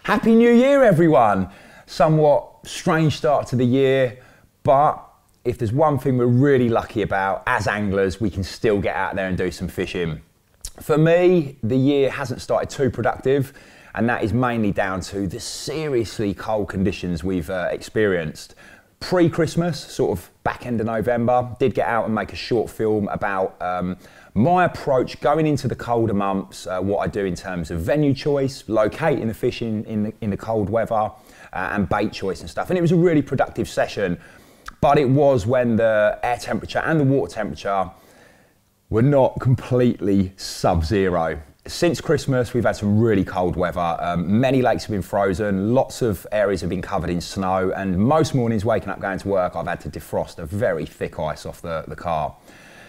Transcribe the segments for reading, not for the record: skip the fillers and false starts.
Happy New Year, everyone. Somewhat strange start to the year, but if there's one thing we're really lucky about, as anglers, we can still get out there and do some fishing. For me, the year hasn't started too productive, and that is mainly down to the seriously cold conditions we've experienced. Pre-Christmas, sort of back end of November, did get out and make a short film about my approach going into the colder months, what I do in terms of venue choice, locating the fish in the cold weather, and bait choice and stuff. And it was a really productive session, but it was when the air temperature and the water temperature were not completely sub-zero. Since Christmas, we've had some really cold weather. Many lakes have been frozen, lots of areas have been covered in snow, and most mornings waking up going to work, I've had to defrost a very thick ice off the car.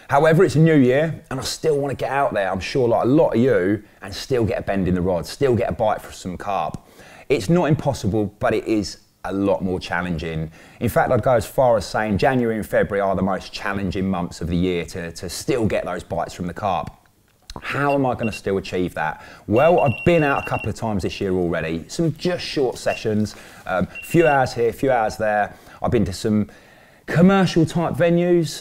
However, it's a new year, and I still want to get out there, I'm sure like a lot of you, and still get a bend in the rod, still get a bite for some carp. It's not impossible, but it is a lot more challenging. In fact, I'd go as far as saying January and February are the most challenging months of the year to still get those bites from the carp. How am I going to still achieve that? Well, I've been out a couple of times this year already, some just short sessions, few hours here, few hours there. I've been to some commercial type venues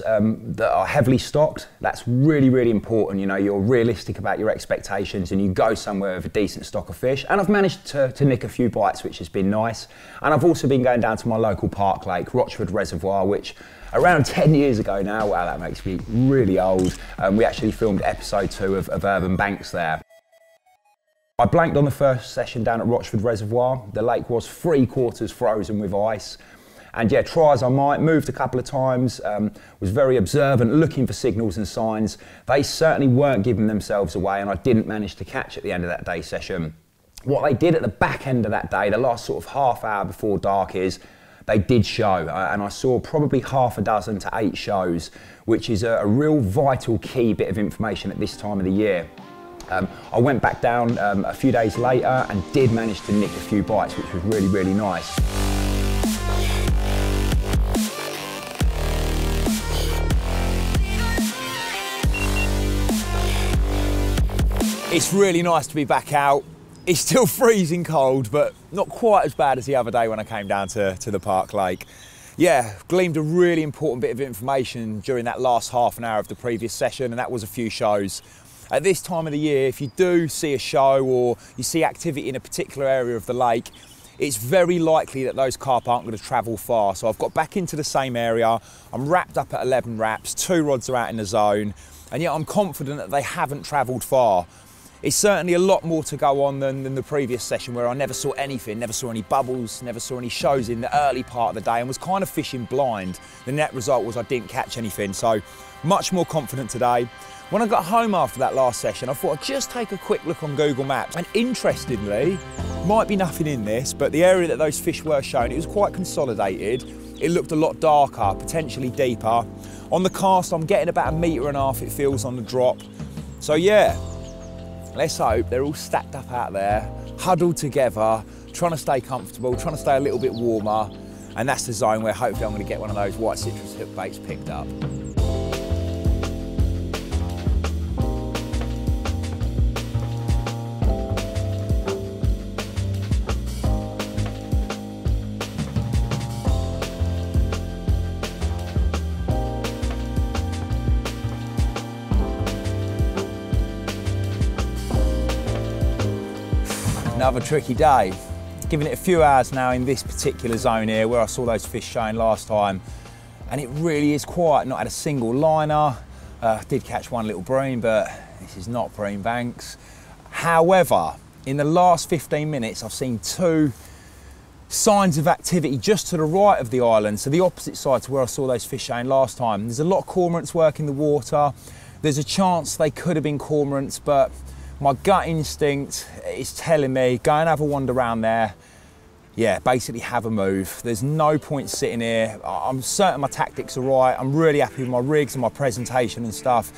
that are heavily stocked. That's really, really important. You know, you're realistic about your expectations and you go somewhere with a decent stock of fish. And I've managed to nick a few bites, which has been nice. And I've also been going down to my local park lake, Rochford Reservoir, which around 10 years ago now, wow, that makes me really old. We actually filmed episode 2 of Urban Banks there. I blanked on the first session down at Rochford Reservoir. The lake was 3/4 frozen with ice. And yeah, try as I might, moved a couple of times, was very observant, looking for signals and signs. They certainly weren't giving themselves away, and I didn't manage to catch at the end of that day session. What they did at the back end of that day, the last sort of half hour before dark, is they did show, and I saw probably 6 to 8 shows, which is a real vital key bit of information at this time of the year. I went back down a few days later and did manage to nick a few bites, which was really, really nice. It's really nice to be back out. It's still freezing cold, but not quite as bad as the other day when I came down to the park lake. Yeah, gleaned a really important bit of information during that last half an hour of the previous session, and that was a few shows. At this time of the year, if you do see a show or you see activity in a particular area of the lake, it's very likely that those carp aren't going to travel far. So I've got back into the same area, I'm wrapped up at 11 wraps, 2 rods are out in the zone, and yet I'm confident that they haven't travelled far. It's certainly a lot more to go on than the previous session where I never saw anything, never saw any bubbles, never saw any shows in the early part of the day and was kind of fishing blind. The net result was I didn't catch anything, so much more confident today. When I got home after that last session, I thought I'd just take a quick look on Google Maps, and interestingly, might be nothing in this, but the area that those fish were shown, it was quite consolidated. It looked a lot darker, potentially deeper. On the cast, I'm getting about 1.5 meters, it feels, on the drop. So yeah, let's hope they're all stacked up out there, huddled together, trying to stay comfortable, trying to stay a little bit warmer, and that's the zone where hopefully I'm going to get one of those white citrus hook baits picked up. Another tricky day. Giving it a few hours now in this particular zone here where I saw those fish showing last time, and it really is quiet. Not had a single liner. Did catch one little bream, but this is not bream banks. However, in the last 15 minutes I've seen 2 signs of activity just to the right of the island, so the opposite side to where I saw those fish showing last time. There's a lot of cormorants working the water. There's a chance they could have been cormorants, but my gut instinct is telling me, go and have a wander around there. Yeah, basically have a move. There's no point sitting here. I'm certain my tactics are right. I'm really happy with my rigs and my presentation and stuff.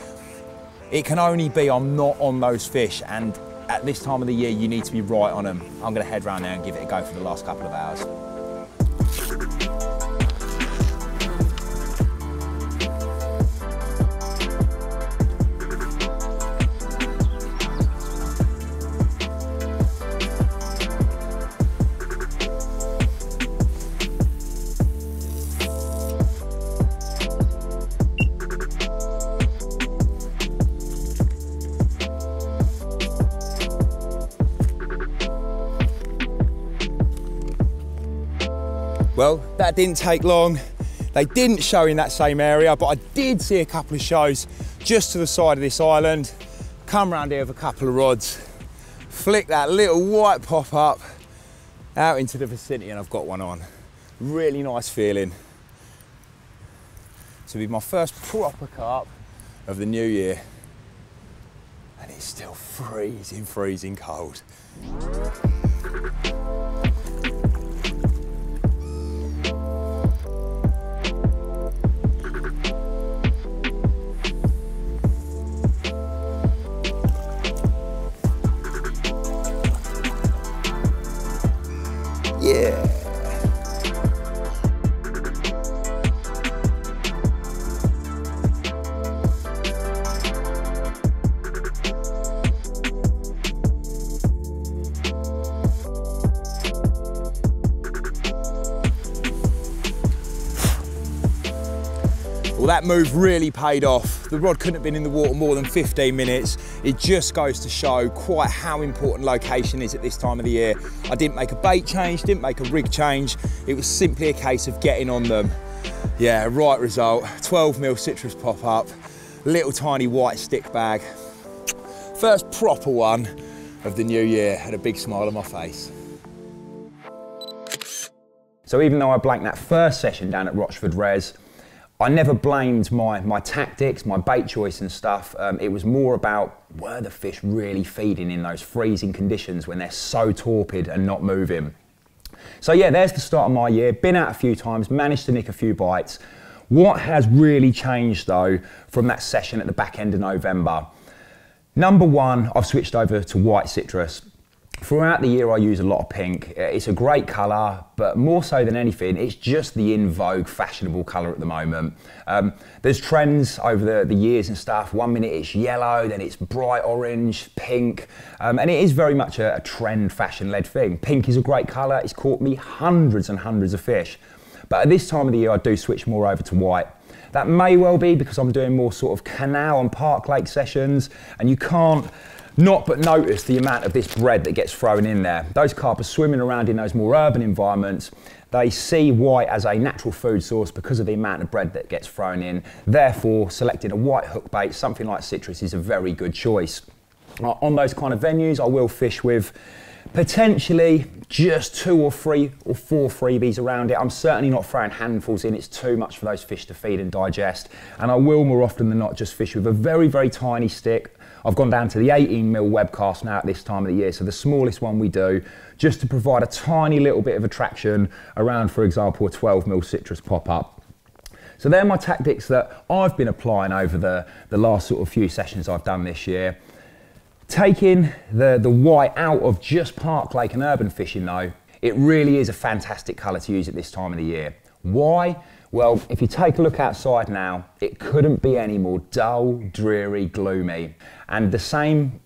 It can only be I'm not on those fish, and at this time of the year, you need to be right on them. I'm gonna head round there and give it a go for the last couple of hours. Well, that didn't take long. They didn't show in that same area, but I did see a couple of shows just to the side of this island. Come round here with a couple of rods, flick that little white pop up out into the vicinity, and I've got one on. Really nice feeling. This will be my first proper carp of the new year. And it's still freezing, freezing cold. Yeah. Well, that move really paid off. The rod couldn't have been in the water more than 15 minutes. It just goes to show quite how important location is at this time of the year. I didn't make a bait change, didn't make a rig change. It was simply a case of getting on them. Yeah, right result. 12mm citrus pop up, little tiny white stick bag. First proper one of the new year. Had a big smile on my face. So even though I blanked that first session down at Rochford Res, I never blamed my tactics, my bait choice and stuff. It was more about, were the fish really feeding in those freezing conditions when they're so torpid and not moving? So yeah, there's the start of my year. Been out a few times, managed to nick a few bites. What has really changed though from that session at the back end of November? Number one, I've switched over to white citrus. Throughout the year I use a lot of pink. It's a great colour, but more so than anything, it's just the in vogue, fashionable colour at the moment. There's trends over the years and stuff. 1 minute it's yellow, then it's bright orange, pink, and it is very much a trend, fashion-led thing. Pink is a great colour, it's caught me hundreds and hundreds of fish. But at this time of the year I do switch more over to white. That may well be because I'm doing more sort of canal and park lake sessions, and you can't not but notice the amount of this bread that gets thrown in there. Those carp are swimming around in those more urban environments. They see white as a natural food source because of the amount of bread that gets thrown in. Therefore, selecting a white hook bait, something like citrus, is a very good choice. On those kind of venues, I will fish with potentially just 2 or 3 or 4 freebies around it. I'm certainly not throwing handfuls in. It's too much for those fish to feed and digest. And I will more often than not just fish with a very, very tiny stick. I've gone down to the 18mm webcast now at this time of the year, so the smallest one we do, just to provide a tiny little bit of attraction around, for example, a 12mm citrus pop-up. So they're my tactics that I've been applying over the last sort of few sessions I've done this year. Taking the white out of just park, lake and urban fishing though, it really is a fantastic colour to use at this time of the year. Why? Well, if you take a look outside now, it couldn't be any more dull, dreary, gloomy. And the same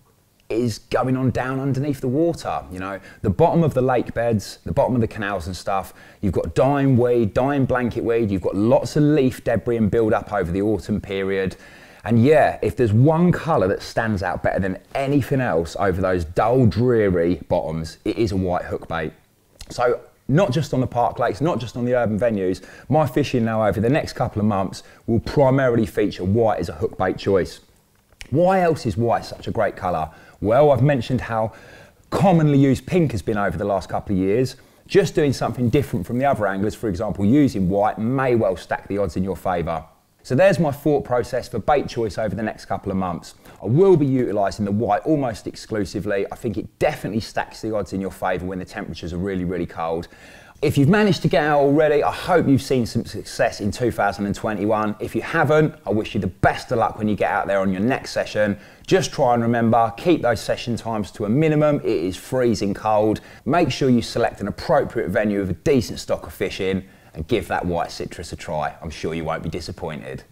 is going on down underneath the water. You know, the bottom of the lake beds, the bottom of the canals and stuff, you've got dying weed, dying blanket weed, you've got lots of leaf debris and build up over the autumn period. And yeah, if there's one colour that stands out better than anything else over those dull, dreary bottoms, it is a white hook bait. So not just on the park lakes, not just on the urban venues, my fishing now over the next couple of months will primarily feature white as a hook bait choice. Why else is white such a great colour? Well, I've mentioned how commonly used pink has been over the last couple of years. Just doing something different from the other anglers, for example using white, may well stack the odds in your favour. So there's my thought process for bait choice over the next couple of months. I will be utilising the white almost exclusively. I think it definitely stacks the odds in your favour when the temperatures are really, really cold. If you've managed to get out already, I hope you've seen some success in 2021. If you haven't, I wish you the best of luck when you get out there on your next session. Just try and remember, keep those session times to a minimum. It is freezing cold. Make sure you select an appropriate venue with a decent stock of fish in, and give that white citrus a try. I'm sure you won't be disappointed.